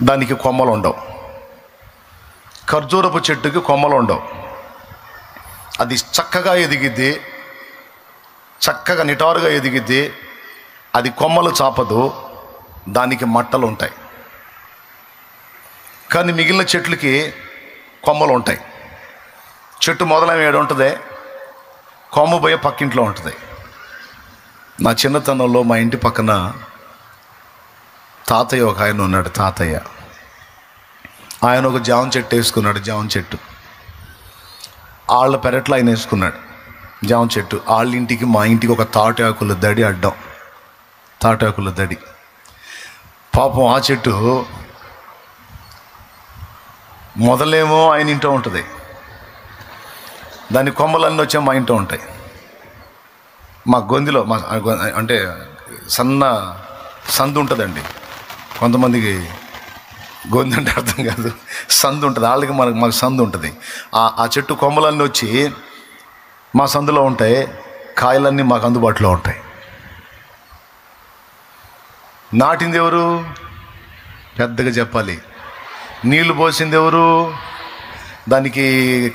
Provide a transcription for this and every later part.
దానికి కొమ్మలు ఉండవు. ఖర్జూరపు చెట్టుకి కొమ్మలు ఉండవు. అది చక్కగా ఎదిగిద్ది, చక్కగా నిటారుగా ఎదిగిద్ది. అది కొమ్మలు చాపదు, దానికి మట్టలు ఉంటాయి. కానీ మిగిలిన చెట్లకి కొమ్మలు ఉంటాయి. చెట్టు మొదలైన ఏడు ఉంటుంది, కొమ్మ పోయే పక్కింట్లో ఉంటుంది. నా చిన్నతనంలో మా ఇంటి పక్కన తాతయ్య ఒక ఆయన ఉన్నాడు. తాతయ్య ఆయన ఒక జామ చెట్టు వేసుకున్నాడు. జామ చెట్టు వాళ్ళ పెరట్లో ఆయన వేసుకున్నాడు జామ చెట్టు. వాళ్ళ ఇంటికి మా ఇంటికి ఒక తాటాకుల దడి అడ్డం, తాటాకుల దడి. పాపం ఆ చెట్టు మొదలేమో ఆయన ఇంట్లో ఉంటుంది, దాని కొమ్మలన్నీ వచ్చే మా ఇంట్లో ఉంటాయి. మా గొంతులో అంటే సన్న సందు ఉంటుందండి. కొంతమందికి గొంతు అంటే అర్థం కాదు, సందు ఉంటుంది. వాళ్ళకి మాకు సందు ఉంటుంది. ఆ చెట్టు కొమ్మలన్నీ వచ్చి మా సందులో ఉంటాయి, కాయలన్నీ మాకు అందుబాటులో ఉంటాయి. నాటింది ఎవరు? పెద్దగా చెప్పాలి. నీళ్లు పోసింది ఎవరు? దానికి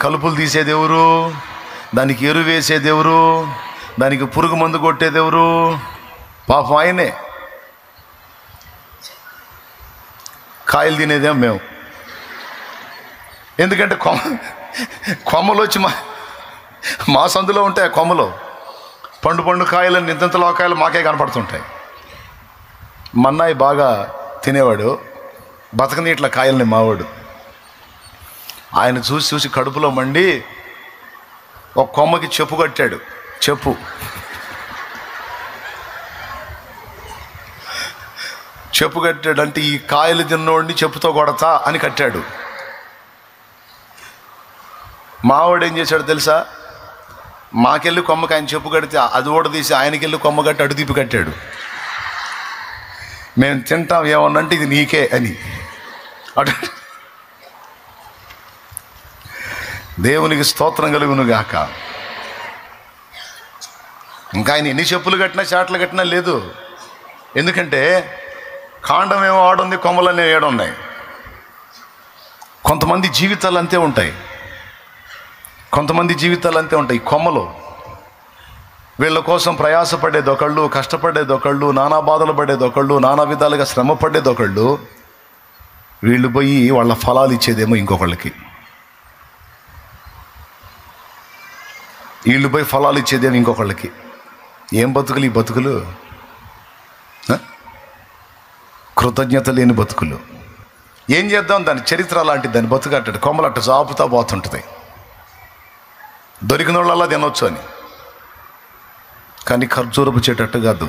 కలుపులు తీసేది ఎవరు? దానికి ఎరువు వేసేది ఎవరు? దానికి పురుగు మందు కొట్టేది ఎవరు? పాపం ఆయనే. కాయలు తినేదేమో మేము. ఎందుకంటే కొమ్మలు వచ్చి మా సందులో ఉంటాయి. ఆ కొమ్మలు పండు కాయలు, ఇంతంతలో కాయలు మాకే కనపడుతుంటాయి. మన్నాయి బాగా తినేవాడు, బతకనీట్ల కాయల్ని మావాడు. ఆయన చూసి కడుపులో మండి ఒక కొమ్మకి చెప్పు కట్టాడు. చెప్పు కట్టాడంటే ఈ కాయలు తిన్నోడిని చెప్పుతో కొడతా అని కట్టాడు. మావాడు ఏం చేశాడు తెలుసా? మాకెళ్ళి కొమ్మకి ఆయన చెప్పు కడితే అది ఓడ తీసి ఆయనకెళ్ళి కొమ్మ కట్టి అటు తిప్పి కట్టాడు. మేము తింటాం ఏమన్నంటే ఇది నీకే అని. అటు దేవునికి స్తోత్రం కలుగును గాక. ఇంకా ఆయన ఎన్ని చెప్పులు కట్టినా చాట్లు కట్టినా లేదు. ఎందుకంటే కాండం ఏమో ఆడుంది, కొమ్మలన్నీ ఏడున్నాయి. కొంతమంది జీవితాలు అంతే ఉంటాయి, కొమ్మలు. వీళ్ళ కోసం ప్రయాసపడేది ఒకళ్ళు, కష్టపడేది ఒకళ్ళు, నానా బాధలు పడేది ఒకళ్ళు, నానా విధాలుగా శ్రమ పడేది ఒకళ్ళు. వీళ్ళు పోయి వాళ్ళ ఫలాలు ఇచ్చేదేమో ఇంకొకళ్ళకి. ఏం బతుకులు ఈ బతుకులు? కృతజ్ఞత లేని బతుకులు. ఏం చేద్దాం? దాని చరిత్ర అలాంటిది. దాని బతుకు అట్టడు, కొమ్మలు అట్ట చాపుతా పోతుంటుంది. దొరికిన వాళ్ళలా తినొచ్చు అని. కానీ ఖర్జూరపు చెట్టు కాదు,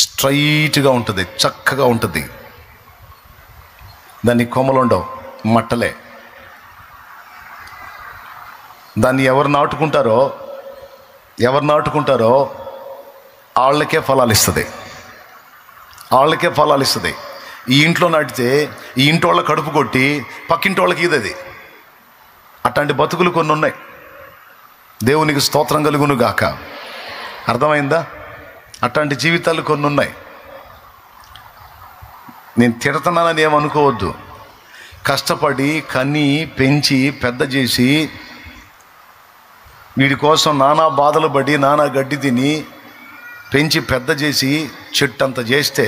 స్ట్రైట్గా ఉంటుంది, చక్కగా ఉంటుంది. దానికి కొమ్మలు ఉండవు, మట్టలే. దాన్ని ఎవరు నాటుకుంటారో వాళ్ళకే ఫలాలు ఇస్తుంది. ఈ ఇంట్లో నాటితే ఈ ఇంటి వాళ్ళ కడుపు కొట్టి పక్కింటి వాళ్ళకి ఇది. అట్లాంటి బతుకులు కొన్ని ఉన్నాయి. దేవునికి స్తోత్రం కలుగును గాక. అర్థమైందా? అట్లాంటి జీవితాలు కొన్ని ఉన్నాయి. నేను తిడతానని ఏమనుకోవద్దు. కష్టపడి కని పెంచి పెద్ద చేసి వీడి కోసం నానా బాధలు పడి నానా గడ్డి తిని పెంచి పెద్ద చేసి చెట్టు అంత చేస్తే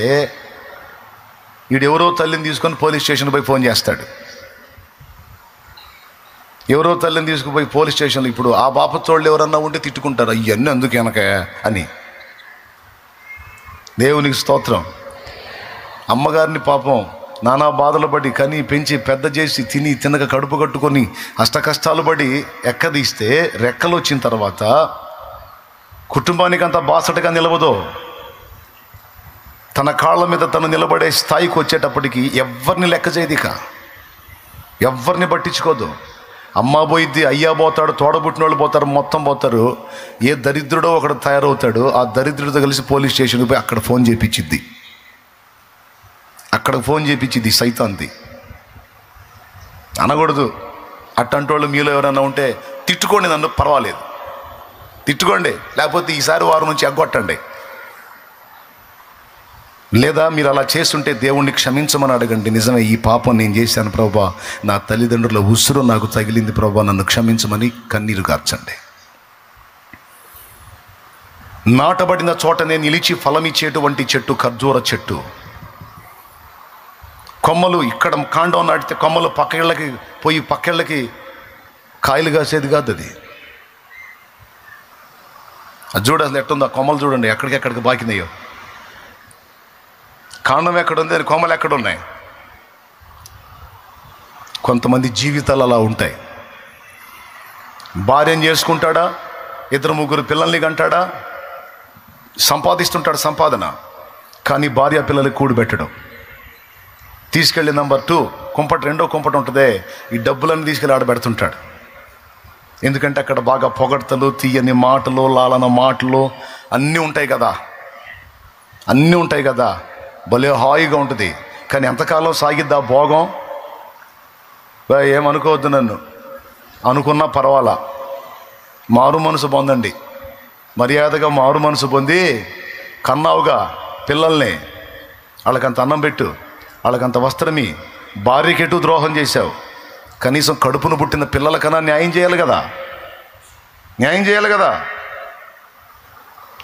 వీడెవరో తల్లిని తీసుకొని పోలీస్ స్టేషన్కి పోయి ఫోన్ చేస్తాడు. ఎవరో తల్లిని తీసుకుపోయి పోలీస్ స్టేషన్లో ఇప్పుడు ఆ బాపతోళ్ళు ఎవరన్నా ఉంటే తిట్టుకుంటారు, అవన్నీ ఎందుకు వెనక అని. దేవునికి స్తోత్రం. అమ్మగారిని పాపం నానా బాధలు పడి కని పెంచి పెద్ద చేసి తినక కడుపు కట్టుకొని అష్టకష్టాలు పడి ఎక్కదీస్తే రెక్కలు వచ్చిన తర్వాత కుటుంబానికి అంతా బాసటగా నిలవదో. తన కాళ్ళ మీద తను నిలబడే స్థాయికి వచ్చేటప్పటికి ఎవరిని లెక్క చేయదు, ఇక ఎవరిని పట్టించుకోదు. అమ్మ పోయిద్ది, అయ్యా పోతాడు, తోడబుట్టిన వాళ్ళు పోతారు, మొత్తం పోతారు. ఏ దరిద్రుడో ఒకడు తయారవుతాడు. ఆ దరిద్రుడితో కలిసి పోలీస్ స్టేషన్కి పోయి అక్కడ ఫోన్ చేయించిద్ది సైతాంది. అనకూడదు. అట్టంటోళ్ళు మీలో ఎవరైనా ఉంటే తిట్టుకోండి, నన్ను పర్వాలేదు, తిట్టుకోండి. లేకపోతే ఈసారి వారం నుంచి ఎగ్గొట్టండి. లేదా మీరు అలా చేస్తుంటే దేవుణ్ణి క్షమించమని అడగండి. నిజమే, ఈ పాపం నేను చేశాను ప్రభువా, నా తల్లిదండ్రుల ఉసురు నాకు తగిలింది ప్రభువా, నన్ను క్షమించమని కన్నీరు కార్చండి. నాటబడిన చోటనే నిలిచి ఫలమిచ్చేటువంటి చెట్టు ఖర్జూర చెట్టు. కొమ్మలు ఇక్కడ కాండం నాటితే కొమ్మలు పక్కేళ్ళకి పోయి పక్కేళ్ళకి కాయలు కాసేది కాదు అది. అది చూడ అసలు ఎట్టుందో ఆ కొమ్మలు చూడండి, ఎక్కడికెక్కడికి బాకినాయో. కాండం ఎక్కడుంది, అది కొమ్మలు ఎక్కడున్నాయి. కొంతమంది జీవితాలు అలా ఉంటాయి. భార్యను చేసుకుంటాడా, 2-3 పిల్లల్ని కంటాడా, సంపాదిస్తుంటాడు సంపాదన, కానీ భార్య పిల్లలకి కూడు పెట్టడం. తీసుకెళ్ళి నెంబర్ 2 కుంపటి, 2వ కుంపటి ఉంటుందే, ఈ డబ్బులన్నీ తీసుకెళ్ళి ఆడబెడుతుంటాడు. ఎందుకంటే అక్కడ బాగా పొగడ్తలు, తీయని మాటలు, లాలన మాటలు అన్నీ ఉంటాయి కదా, అన్నీ ఉంటాయి కదా. భలే హాయిగా ఉంటుంది. కానీ ఎంతకాలం సాగిద్దా భోగం? ఏమనుకోవద్దు నన్ను, అనుకున్నా పర్వాలా. మారు మనసు పొందండి, మర్యాదగా మారు మనసు పొంది కన్నావుగా పిల్లల్ని, వాళ్ళకంత అన్నం పెట్టు, వాళ్ళకంత వస్త్రమి. భార్యకెటు ద్రోహం చేశావు, కనీసం కడుపును పుట్టిన పిల్లలకన్నా న్యాయం చేయాలి కదా, న్యాయం చేయాలి కదా.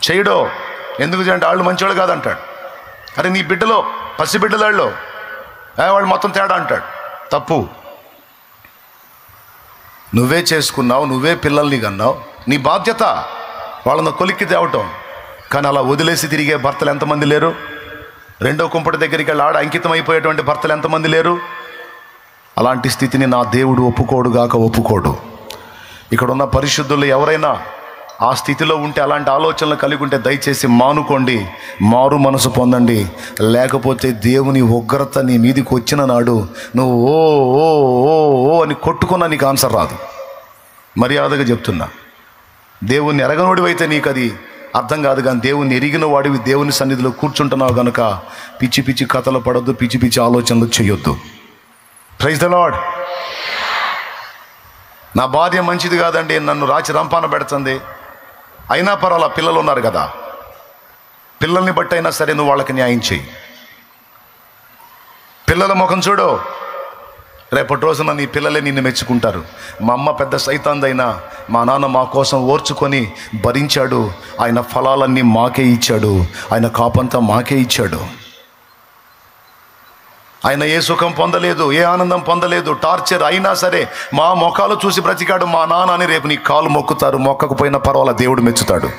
చేయడో ఎందుకు చేయండి, వాళ్ళు మంచివాళ్ళు కాదంటాడు. అరే నీ బిడ్డలో, పసిబిడ్డలాళ్ళు వాళ్ళు మొత్తం తేడా అంటాడు. తప్పు. నువ్వే చేసుకున్నావు, నువ్వే పిల్లల్ని కన్నావు, నీ బాధ్యత వాళ్ళను కొలిక్కి తేవటం. కానీ అలా వదిలేసి తిరిగే భర్తలు ఎంతమంది లేరు? 2వ కుంపటి దగ్గరికి వెళ్ళి ఆడ అంకితం అయిపోయేటువంటి భర్తలు ఎంతమంది లేరు? అలాంటి స్థితిని నా దేవుడు ఒప్పుకోడుగాక ఒప్పుకోడు. ఇక్కడ ఉన్న పరిశుద్ధులు ఎవరైనా ఆ స్థితిలో ఉంటే, అలాంటి ఆలోచనలు కలిగి ఉంటే దయచేసి మానుకోండి, మారు మనసు పొందండి. లేకపోతే దేవుని ఉగ్రత నీ మీదికి వచ్చిన నాడు నువ్వు ఓ ఓ ఓ ఓ అని కొట్టుకున్నా నీకు ఆన్సర్ రాదు. మర్యాదగా చెప్తున్నా, దేవుణ్ణి ఎరగనోడివైతే నీకు అది అర్థం కాదు, కానీ దేవుణ్ణి ఎరిగిన వాడివి దేవుని సన్నిధిలో కూర్చుంటున్నావు కనుక పిచ్చి పిచ్చి కథలు పడొద్దు, పిచ్చి పిచ్చి ఆలోచనలు చేయొద్దు. Praise the Lord. నా భార్య మంచిది కాదండి, నన్ను రాచి రంపాన పెడుతుంది, అయినా పర్వాలా పిల్లలు ఉన్నారు కదా, పిల్లల్ని బట్టి అయినా సరే నువ్వు వాళ్ళకి న్యాయం చేయి. పిల్లల ముఖం చూడు, రేపటి రోజున నీ పిల్లలే నిన్ను మెచ్చుకుంటారు. మా అమ్మ పెద్ద సైతాందైనా మా నాన్న మా కోసం ఓర్చుకొని భరించాడు, ఆయన ఫలాలన్నీ మాకే ఇచ్చాడు, ఆయన కాపంతా మాకే ఇచ్చాడు. ఆయన ఏ సుఖం పొందలేదు, ఏ ఆనందం పొందలేదు, టార్చర్ అయినా సరే మా ముఖాలు చూసి బ్రతికాడు మా నాన్న అని. రేపు నీ కాలు మొక్కుతారు, మొక్కకపోయినా పర్వాలా, దేవుడు మెచ్చుతాడు.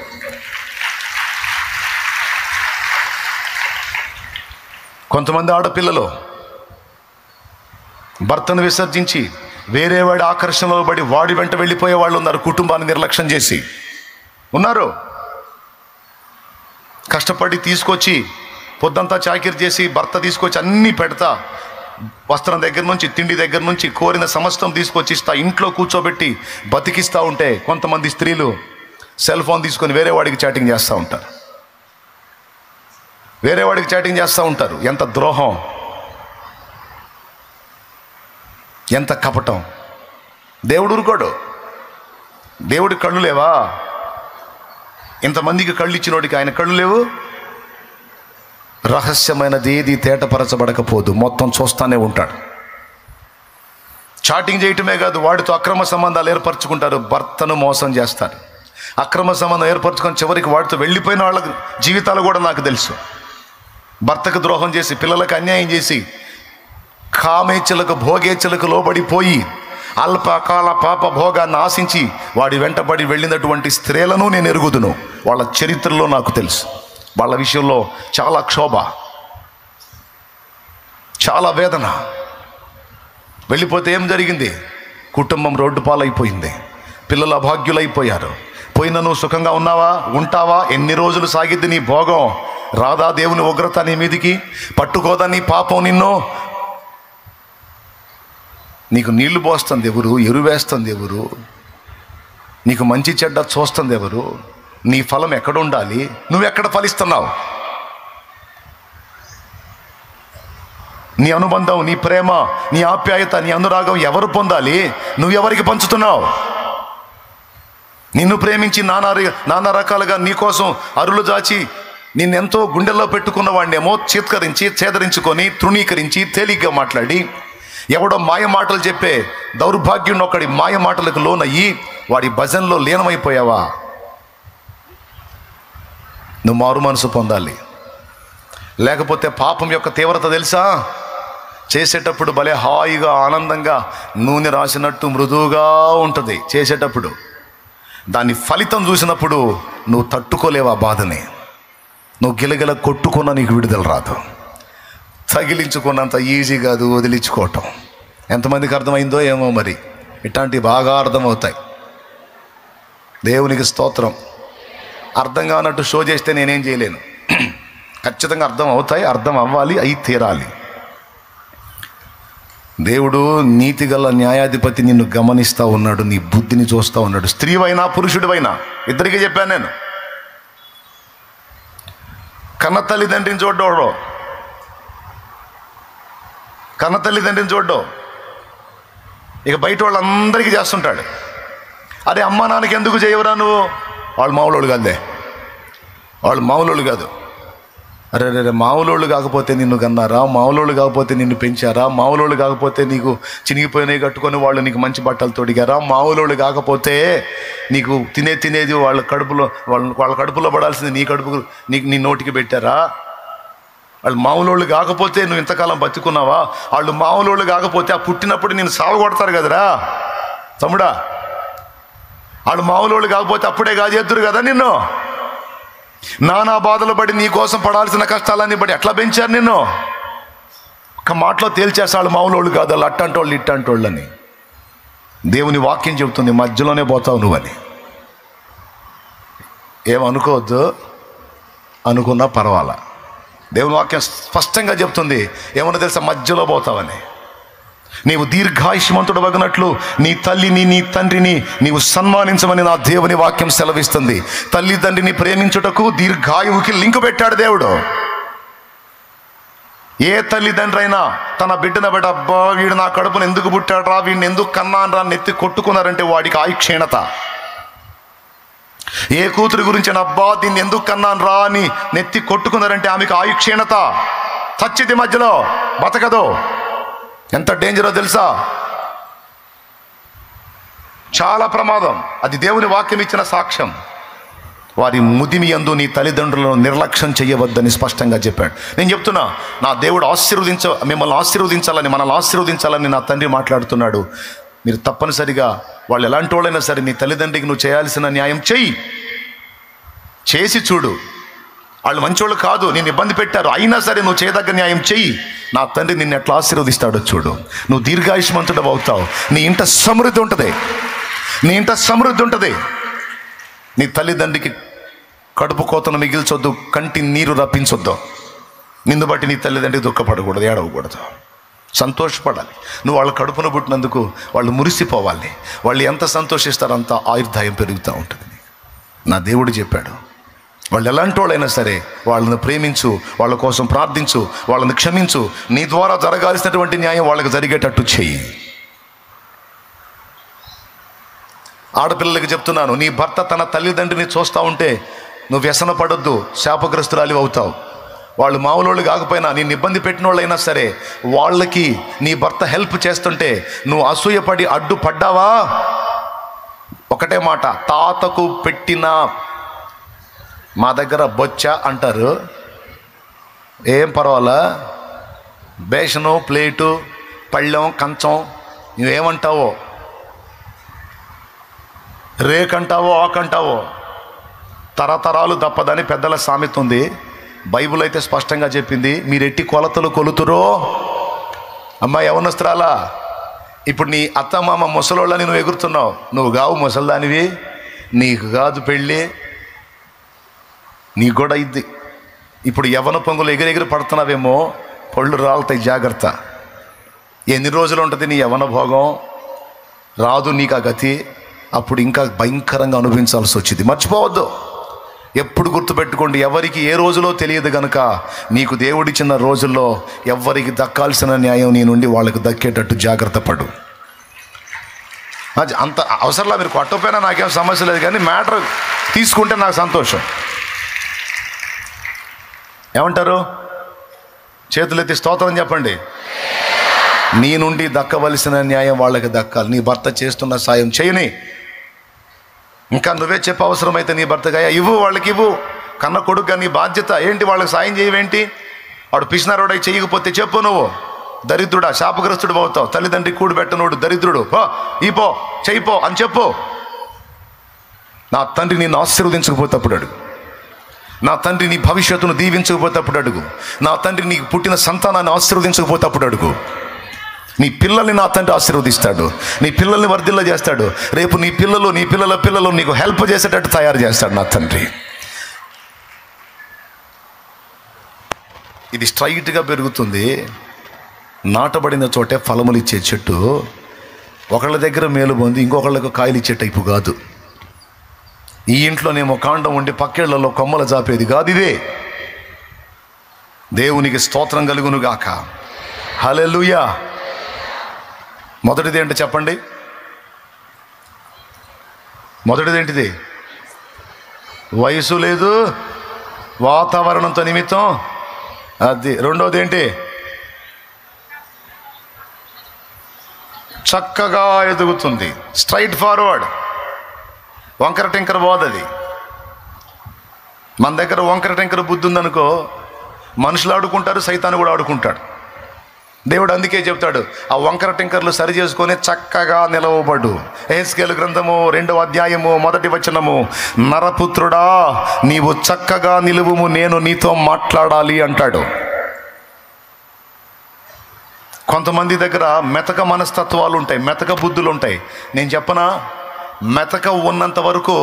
కొంతమంది ఆడపిల్లలు భర్తను విసర్జించి వేరే వాడి ఆకర్షణలో పడి వాడి వెంట వెళ్ళిపోయే వాళ్ళు ఉన్నారు, కుటుంబాన్ని నిర్లక్ష్యం చేసి ఉన్నారు. కష్టపడి తీసుకొచ్చి పొద్దంతా చాకిరి చేసి భర్త తీసుకొచ్చి అన్నీ పెడతా, వస్త్రం దగ్గర నుంచి తిండి దగ్గర నుంచి కోరిన సమస్తం తీసుకొచ్చి ఇస్తా, ఇంట్లో కూర్చోబెట్టి బతికిస్తూ ఉంటే కొంతమంది స్త్రీలు సెల్ ఫోన్ తీసుకొని వేరే వాడికి చాటింగ్ చేస్తూ ఉంటారు, వేరే వాడికి చాటింగ్ చేస్తూ ఉంటారు. ఎంత ద్రోహం, ఎంత కపటం. దేవుడు ఊరుకోడు. దేవుడి కళ్ళు లేవా? ఇంతమందికి కళ్ళు ఇచ్చినోడికి ఆయన కళ్ళు లేవు? రహస్యమైనది ఏది తేటపరచబడకపోదు, మొత్తం చూస్తూనే ఉంటాడు. చాటింగ్ చేయటమే కాదు, వాడితో అక్రమ సంబంధాలు ఏర్పరచుకుంటారు, భర్తను మోసం చేస్తారు. అక్రమ సంబంధం ఏర్పరచుకొని చివరికి వాడితో వెళ్ళిపోయిన వాళ్ళ జీవితాలు కూడా నాకు తెలుసు. భర్తకు ద్రోహం చేసి, పిల్లలకు అన్యాయం చేసి, కామేచ్ఛలకు భోగేచ్ఛలకు లోబడిపోయి అల్పకాల పాప భోగాన్ని ఆశించి వాడి వెంటబడి వెళ్ళినటువంటి స్త్రీలను నేను ఎరుగుదును. వాళ్ళ చరిత్రలో నాకు తెలుసు. వాళ్ళ విషయంలో చాలా క్షోభ, చాలా వేదన. వెళ్ళిపోతే ఏం జరిగింది? కుటుంబం రోడ్డు పాలైపోయింది, పిల్లలు అభాగ్యులైపోయారు. పోయిన నువ్వు సుఖంగా ఉన్నావా? ఉంటావా? ఎన్ని రోజులు సాగిద్ది నీ భోగం? రాదా దేవుని ఉగ్రత నీ మీదికి? పట్టుకోదా నీ పాపం నిన్ను? నీకు నీళ్లు పోస్తుంది ఎవరు? ఎరువేస్తుంది ఎవరు? నీకు మంచి చెడ్డ చూస్తుంది ఎవరు? నీ ఫలం ఎక్కడ ఉండాలి? నువ్వెక్కడ ఫలిస్తున్నావు? నీ అనుబంధం, నీ ప్రేమ, నీ ఆప్యాయత, నీ అనురాగం ఎవరు పొందాలి? నువ్వెవరికి పంచుతున్నావు? నిన్ను ప్రేమించి నానా రకాలుగా నీకోసం అరులు జాచి నిన్నెంతో గుండెల్లో పెట్టుకున్న వాడినేమో చేదరించుకొని తృణీకరించి తేలిగ్గా మాట్లాడి, ఎవడో మాయ మాటలు చెప్పే దౌర్భాగ్యుని ఒకడి మాయ మాటలకు లోనయ్యి వాడి భజనలో లీనమైపోయావా? నువ్వు మారు మనసు పొందాలి. లేకపోతే పాపం యొక్క తీవ్రత తెలుసా? చేసేటప్పుడు భలే హాయిగా ఆనందంగా నూనె రాసినట్టు మృదువుగా ఉంటుంది చేసేటప్పుడు. దాని ఫలితం చూసినప్పుడు నువ్వు తట్టుకోలేవా బాధని. నువ్వు గిలగిల కొట్టుకున్నా నీకు విడుదల రాదు. తగిలించుకున్నంత ఈజీ కాదు వదిలించుకోవటం. ఎంతమందికి అర్థమైందో ఏమో, మరి ఇట్లాంటివి బాగా అర్థమవుతాయి. దేవునికి స్తోత్రం. అర్థం కానట్టు షో చేస్తే నేనేం చేయలేను. ఖచ్చితంగా అర్థం అవుతాయి, అర్థం అవ్వాలి, అయి తీరాలి. దేవుడు నీతిగల న్యాయాధిపతి నిన్ను గమనిస్తూ ఉన్నాడు, నీ బుద్ధిని చూస్తూ ఉన్నాడు. స్త్రీవైనా పురుషుడివైనా ఇద్దరికీ చెప్పాను నేను. కన్న తల్లిదండ్రిని చూడ్డోడు, కన్న తల్లిదండ్రిని చూడ్డం ఇక బయట వాళ్ళందరికీ చేస్తుంటాడు. అరే అమ్మా నాన్నకి ఎందుకు చేయవరా నువ్వు? వాళ్ళు మామూలు కాదులే, వాళ్ళు మామూలు కాదు. అరే రే మామూలు కాకపోతే నిన్ను కన్నారా? మామూలు కాకపోతే నిన్ను పెంచారా? మామూలు కాకపోతే నీకు చినిగిపోయినవి కట్టుకొని వాళ్ళు నీకు మంచి బట్టలు తొడిగారా? మామూలు కాకపోతే నీకు తినేది వాళ్ళ కడుపులో పడాల్సింది నీ నోటికి పెట్టారా? వాళ్ళు మామూలు కాకపోతే నువ్వు ఇంతకాలం బతుకున్నావా? వాళ్ళు మామూలు కాకపోతే ఆ పుట్టినప్పుడు నేను సావగొడతారు కదరా తమ్ముడా. వాళ్ళు మామూలు కాకపోతే అప్పుడే కాజేద్దురు కదా నిన్ను. నానా బాధలు పడి నీ కోసం పడాల్సిన కష్టాలన్నీ బట్టి ఎట్లా పెంచారు నిన్ను? ఒక మాటలో తేల్చేస్తాడు మామూలు కాదు, వాళ్ళు అట్టంటోళ్ళు ఇట్టంటోళ్ళని. దేవుని వాక్యం చెబుతుంది మధ్యలోనే పోతావు నువ్వని. ఏమనుకోవద్దు, అనుకున్నా పర్వాలా. దేవుని వాక్యం స్పష్టంగా చెప్తుంది ఏమన్నా తెలుసా? మధ్యలో పోతావని. నీవు దీర్ఘాయుష్మంతుడు వగినట్లు నీ తల్లిని నీ తండ్రిని నీవు సన్మానించమని నా దేవుని వాక్యం సెలవిస్తుంది. తల్లిదండ్రిని ప్రేమించుటకు దీర్ఘాయువుకి లింకు పెట్టాడు దేవుడు. ఏ తల్లిదండ్రి అయినా తన బిడ్డను బట్టి అబ్బా వీడు నా కడుపును ఎందుకు పుట్టాడు రా, వీడిని ఎందుకు కన్నాను రా నెత్తి కొట్టుకున్నారంటే వాడికి ఆయుక్షీణత. ఏ కూతురు గురించి అబ్బా దీన్ని ఎందుకు కన్నాను రా అని నెత్తి కొట్టుకున్నారంటే ఆమెకు ఆయుక్షీణత. చచ్చిది మధ్యలో బతకదు. ఎంత డేంజరో తెలుసా? చాలా ప్రమాదం. అది దేవుని వాక్యం ఇచ్చిన సాక్ష్యం. వారి ముదిమి యందు నీ తల్లిదండ్రులను నిర్లక్ష్యం చేయవద్దని స్పష్టంగా చెప్పాడు. నేను చెప్తున్నా, నా దేవుడు మిమ్మల్ని ఆశీర్వదించాలని, మనల్ని ఆశీర్వదించాలని నా తండ్రి మాట్లాడుతున్నాడు. మీరు తప్పనిసరిగా వాళ్ళు ఎలాంటి వాళ్ళైనా సరే నీ తల్లిదండ్రికి నువ్వు చేయాల్సిన న్యాయం చేసి చూడు. వాళ్ళు మంచోళ్ళు కాదు, నేను ఇబ్బంది పెట్టారు, అయినా సరే నువ్వు చేయదగ్గ న్యాయం చెయ్యి. నా తండ్రి నిన్ను ఎట్లా ఆశీర్వదిస్తాడో చూడు. నువ్వు దీర్ఘాయుష్మంతుడు అవుతావు. నీ ఇంట సమృద్ధి ఉంటుంది. నీ తల్లిదండ్రికి కడుపు కోతను మిగిల్చొద్దు, కంటి నీరు రప్పించొద్దు. నిన్ను బట్టి నీ తల్లిదండ్రికి దుఃఖపడకూడదు, ఏడవకూడదు, సంతోషపడాలి. నువ్వు వాళ్ళ కడుపును పుట్టినందుకు వాళ్ళు మురిసిపోవాలి. వాళ్ళు ఎంత సంతోషిస్తారో అంత ఆయుర్దాయం పెరుగుతూ ఉంటుంది. నా దేవుడు చెప్పాడు, వాళ్ళు ఎలాంటి వాళ్ళైనా సరే వాళ్ళని ప్రేమించు, వాళ్ళ కోసం ప్రార్థించు, వాళ్ళని క్షమించు. నీ ద్వారా జరగాల్సినటువంటి న్యాయం వాళ్ళకి జరిగేటట్టు చెయ్యి. ఆడపిల్లలకి చెప్తున్నాను, నీ భర్త తన తల్లిదండ్రిని చూస్తూ ఉంటే నువ్వు వ్యసన పడొద్దు, శాపగ్రస్తురాలి అవుతావు. వాళ్ళు మామూలు కాకపోయినా నిన్ను ఇబ్బంది పెట్టిన వాళ్ళైనా సరే వాళ్ళకి నీ భర్త హెల్ప్ చేస్తుంటే నువ్వు అసూయపడి అడ్డుపడ్డావా? ఒకటే మాట, తాతకు పెట్టిన మా దగ్గర బొచ్చ అంటారు, ఏం పర్వాలా, బేషను ప్లేటు పళ్ళెం కంచం నువ్వేమంటావో, రేకంటావో ఆకంటావో తరతరాలు తప్పదని పెద్దల సామెత ఉంది. బైబుల్ అయితే స్పష్టంగా చెప్పింది, మీరెట్టి కొలతలు కొలుతురో. అమ్మాయి యవనస్తురాలా, ఇప్పుడు నీ అత్తమామ ముసలోళ్ళని నువ్వు ఎగురుతున్నావు. నువ్వు కావు ముసల్దానివి, నీకు కాదు పెళ్ళి, నీకు కూడా ఇద్ది. ఇప్పుడు యవ్వన పొంగులు ఎగిరెగిరి పడుతున్నావేమో, పళ్ళు రాలుతాయి, జాగ్రత్త. ఎన్ని రోజులు ఉంటుంది నీ యవ్వన భోగం? రాదు నీకు ఆ గతి. అప్పుడు ఇంకా భయంకరంగా అనుభవించాల్సి వచ్చింది. మర్చిపోవద్దు, ఎప్పుడు గుర్తుపెట్టుకోండి, ఎవరికి ఏ రోజులో తెలియదు కనుక నీకు దేవుడిచ్చిన రోజుల్లో ఎవరికి దక్కాల్సిన న్యాయం నీ నుండి వాళ్ళకి దక్కేటట్టు జాగ్రత్త పడు. అంత అవసరంలా మీరు కొట్టకపోయినా నాకేం సమస్య లేదు, కానీ మ్యాటర్ తీసుకుంటే నాకు సంతోషం. ఏమంటారు? చేతులెత్తి స్తోత్రం చెప్పండి. నీ నుండి దక్కవలసిన న్యాయం వాళ్ళకి దక్కాలి. నీ భర్త చేస్తున్న సాయం చేయని, ఇంకా నువ్వే చెప్ప అవసరమైతే నీ భర్తగా ఇవ్వు, వాళ్ళకి ఇవ్వు. కన్న కొడుకుగా నీ బాధ్యత ఏంటి? వాళ్ళకి సాయం చేయవేంటి? వాడు పిసినారోడై చేయకపోతే చెప్పు. నువ్వు దరిద్రుడా, శాపగ్రస్తుడు అవుతావు. తల్లిదండ్రి కూడు పెట్టనోడు దరిద్రుడు, పో చేయిపో అని చెప్పు. నా తండ్రి నిన్ను ఆశీర్వదించకపోతే అప్పుడు అడుగు. నా తండ్రి నీ భవిష్యత్తును దీవించకపోతే అప్పుడు అడుగు. నా తండ్రి నీకు పుట్టిన సంతానాన్ని ఆశీర్వదించకపోతే అప్పుడు అడుగు. నీ పిల్లల్ని నా తండ్రి ఆశీర్వదిస్తాడు. నీ పిల్లల్ని వర్ధిల్ల చేస్తాడు. రేపు నీ పిల్లలు, నీ పిల్లల పిల్లలు నీకు హెల్ప్ చేసేటట్టు తయారు చేస్తాడు నా తండ్రి. ఇది స్ట్రైట్గా పెరుగుతుంది. నాటబడిన చోటే ఫలములు ఇచ్చే చెట్టు. ఒకళ్ళ దగ్గర మేలు పొంది ఇంకొకళ్ళకు కాయలు ఇచ్చే టైపు కాదు. ఈ ఇంట్లోనేమో కాండం ఉండి పక్కేళ్లలో కొమ్మలు జాపేది కాదు. ఇదే. దేవునికి స్తోత్రం కలుగును గాక. హల్లెలూయా. మొదటిది ఏంటి చెప్పండి? మొదటిది ఏంటిది? వయసు లేదు, వాతావరణంతో నిమిత్తం అది. రెండవది ఏంటి? చక్కగా ఎదుగుతుంది. స్ట్రైట్ ఫార్వర్డ్, వంకర టింకర పోదది. మన దగ్గర వంకర టింకర బుద్ధి ఉందనుకో, మనుషులు ఆడుకుంటారు, సైతాను కూడా ఆడుకుంటాడు. దేవుడు అందుకే చెప్తాడు, ఆ వంకర టింకర్లు సరి చేసుకొని చక్కగా నిలవబడు. యెహెజ్కేలు గ్రంథము 2వ అధ్యాయము 1వ వచనము, నరపుత్రుడా నీవు చక్కగా నిలువుము, నేను నీతో మాట్లాడాలి అంటాడు. కొంతమంది దగ్గర మెతక మనస్తత్వాలు ఉంటాయి, మెతక బుద్ధులు ఉంటాయి. నేను చెప్పనా, మెతక ఉన్నంత వరకు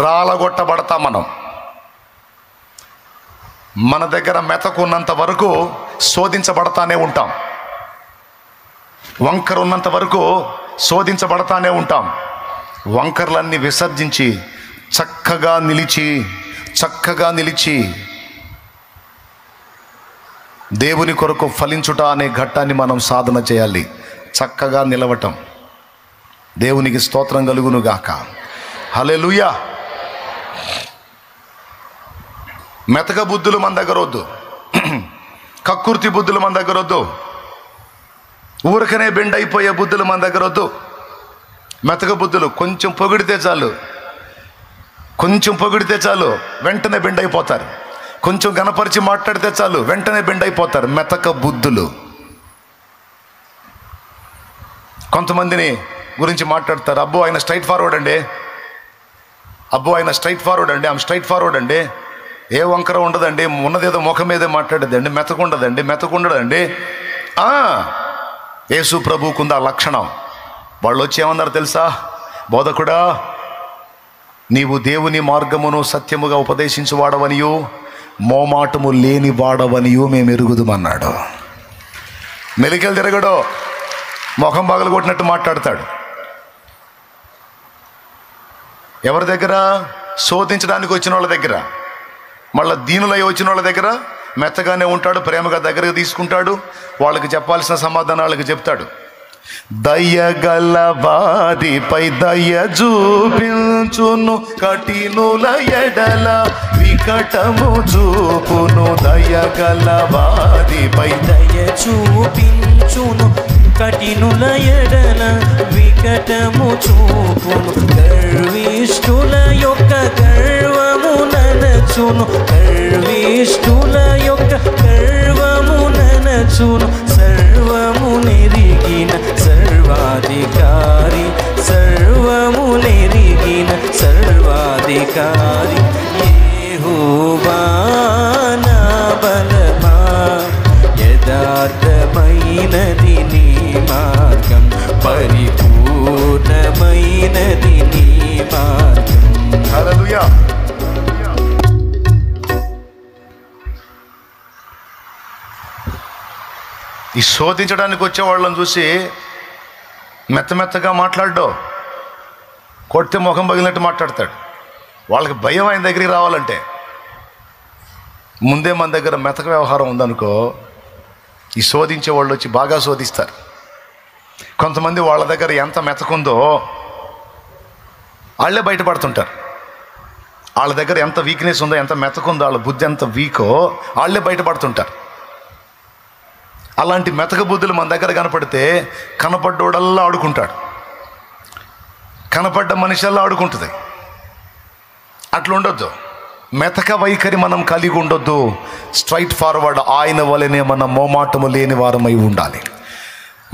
రాలగొట్టబడతాం మనం. మన దగ్గర మెతకు ఉన్నంత వరకు శోధించబడతానే ఉంటాం. వంకర ఉన్నంత వరకు శోధించబడతానే ఉంటాం. వంకర్లన్నీ విసర్జించి చక్కగా నిలిచి దేవుని కొరకు ఫలించుట అనే ఘట్టాన్ని మనం సాధన చేయాలి. చక్కగా నిలవటం. దేవునికి స్తోత్రం కలుగును గాక. హల్లెలూయా. మెతక బుద్ధులు మన దగ్గర వద్దు. కక్కుర్తి బుద్ధులు మన దగ్గర వద్దు. ఊరికనే బెండ్ అయిపోయే బుద్ధులు మన దగ్గర వద్దు. మెతక బుద్ధులు కొంచెం పొగిడితే చాలు వెంటనే బెండ్ అయిపోతారు. కొంచెం గణపరిచి మాట్లాడితే చాలు వెంటనే బెండ్ అయిపోతారు. మెతక బుద్ధులు. కొంతమందిని గురించి మాట్లాడతారు, అబ్బో ఆయన స్ట్రైట్ ఫార్వర్డ్ అండి, ఆమె స్ట్రైట్ ఫార్వర్డ్ అండి, ఏ వంకర ఉండదండి, ఉన్నదేదో ముఖం మీదే మాట్లాడేదండి, మెతకుండదండి. యేసు ప్రభువుకుంది ఆ లక్షణం. వాళ్ళు వచ్చి ఏమన్నారు తెలుసా? బోధకుడా, నీవు దేవుని మార్గమును సత్యముగా ఉపదేశించువాడవనియు మోమాటము లేని వాడవనియు మేము ఎరుగుదుమన్నాడు. మెలికలు తిరగడో, ముఖం పగలు కొట్టినట్టు మాట్లాడతాడు. ఎవరి దగ్గర? శోధించడానికి వచ్చిన వాళ్ళ దగ్గర. మళ్ళీ దీనులై వచ్చిన వాళ్ళ దగ్గర మెత్తగానే ఉంటాడు, ప్రేమగా దగ్గరకు తీసుకుంటాడు, వాళ్ళకి చెప్పాల్సిన సమాధానాలకు చెప్తాడు. దయగల వారిపై దయ చూపించును, కఠినుల ఎడల వికటము చూపును. దయగల వారిపై దయ చూపించును, కఠినుల ఎడల వికటము చూపును. గర్విష్ఠుల యొక్క గర్వము ననచును, గర్విష్ఠుల యొక్క గర్వము ననచును. సర్వము నెరిగిన సర్వాధికారి, సర్వము నెరిగిన సర్వాధికారి యెహోవా నా బలమా. యథార్థమైనది నీ మార్గం, పరిపూర్ణమైనది నీ మార్గం. హల్లెలూయా. ఈ శోధించడానికి వచ్చే వాళ్ళని చూసి మెత్తగా మాట్లాడ్డో, కొడితే ముఖం పగిలినట్టు మాట్లాడతాడు. వాళ్ళకి భయం ఆయన దగ్గరికి రావాలంటే. ముందే మన దగ్గర మెతక వ్యవహారం ఉందనుకో, ఈ శోధించే వాళ్ళు వచ్చి బాగా శోధిస్తారు. కొంతమంది వాళ్ళ దగ్గర ఎంత మెతకుందో వాళ్ళే బయటపడుతుంటారు. వాళ్ళ దగ్గర ఎంత వీక్నెస్ ఉందో, ఎంత మెతకుందో, వాళ్ళ బుద్ధి ఎంత వీకో వాళ్ళే బయటపడుతుంటారు. అలాంటి మెతక బుద్ధులు మన దగ్గర కనపడితే కనపడ్డోడల్లా ఆడుకుంటాడు, కనపడ్డ మనిషిల్లా ఆడుకుంటుంది. అట్లా ఉండొద్దు. మెతక వైఖరి మనం కలిగి ఉండొద్దు. స్ట్రైట్ ఫార్వర్డ్ ఆయన వలనే మనం మోమాటము లేని వారమై ఉండాలి.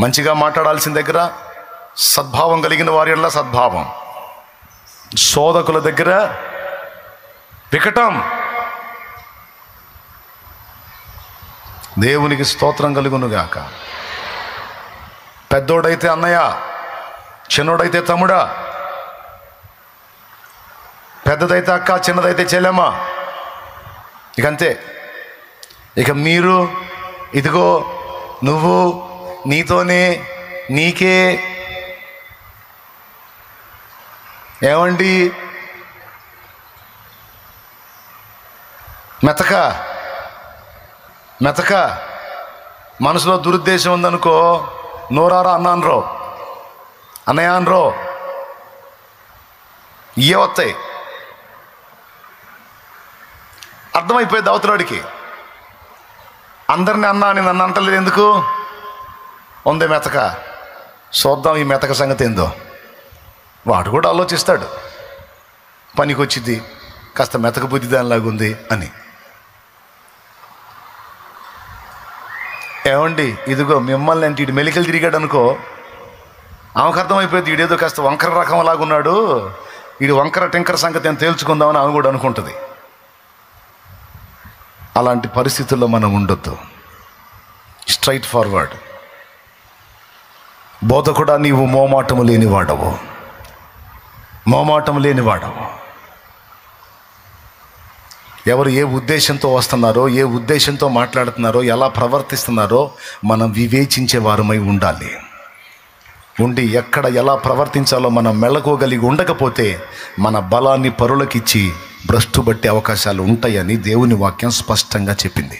మంచిగా మాట్లాడాల్సిన దగ్గర సద్భావం కలిగిన వారిలా సద్భావం, శోధకుల దగ్గర వికటం. దేవునికి స్తోత్రం కలుగునుగాక. పెద్దోడైతే అన్నయ్య, చిన్నోడైతే తమ్ముడా, పెద్దదైతే అక్క, చిన్నదైతే చెల్లెమ్మ. ఇక అంతే. ఇక మీరు ఇదిగో నువ్వు, నీతోనే, నీకే. ఏమండి మెతక మెతక మనసులో దురుద్దేశం ఉందనుకో, నోరారా అన్న అనరో, అన్నయ్య అనరో, ఇవే వస్తాయి. అర్థమైపోయింది అవతలాడికి. అందరినీ అన్నా అని నన్ను అంటలేదు ఎందుకు? ఉందే మెతక, చూద్దాం ఈ మెతక సంగతి ఏందో. వాడు కూడా ఆలోచిస్తాడు, పనికి వచ్చింది, కాస్త మెతక బుద్ధి దానిలాగుంది అని. ఏమండి ఇదిగో మిమ్మల్ని అంటే ఇటు మెలికలు తిరిగాడు అనుకో, ఆమెకు అర్థమైపోయింది ఈడేదో కాస్త వంకర రకం లాగున్నాడు, ఈడు వంకర టెంకర సంగతి అని తేల్చుకుందామని ఆమె కూడా అనుకుంటుంది. అలాంటి పరిస్థితుల్లో మనం ఉండొద్దు. Straight forward. బోధకుడా, నీవు మోమాటము లేనివాడవు, మోమాటము లేనివాడవు. ఎవరు ఏ ఉద్దేశంతో వస్తున్నారో, ఏ ఉద్దేశంతో మాట్లాడుతున్నారో, ఎలా ప్రవర్తిస్తున్నారో మనం వివేచించే వారమై ఉండాలి. ఉండి ఎక్కడ ఎలా ప్రవర్తించాలో మనం మెళకోగలిగి ఉండకపోతే మన బలాన్ని పరులకిచ్చి భ్రష్టు బట్టే అవకాశాలు ఉంటాయని దేవుని వాక్యం స్పష్టంగా చెప్పింది.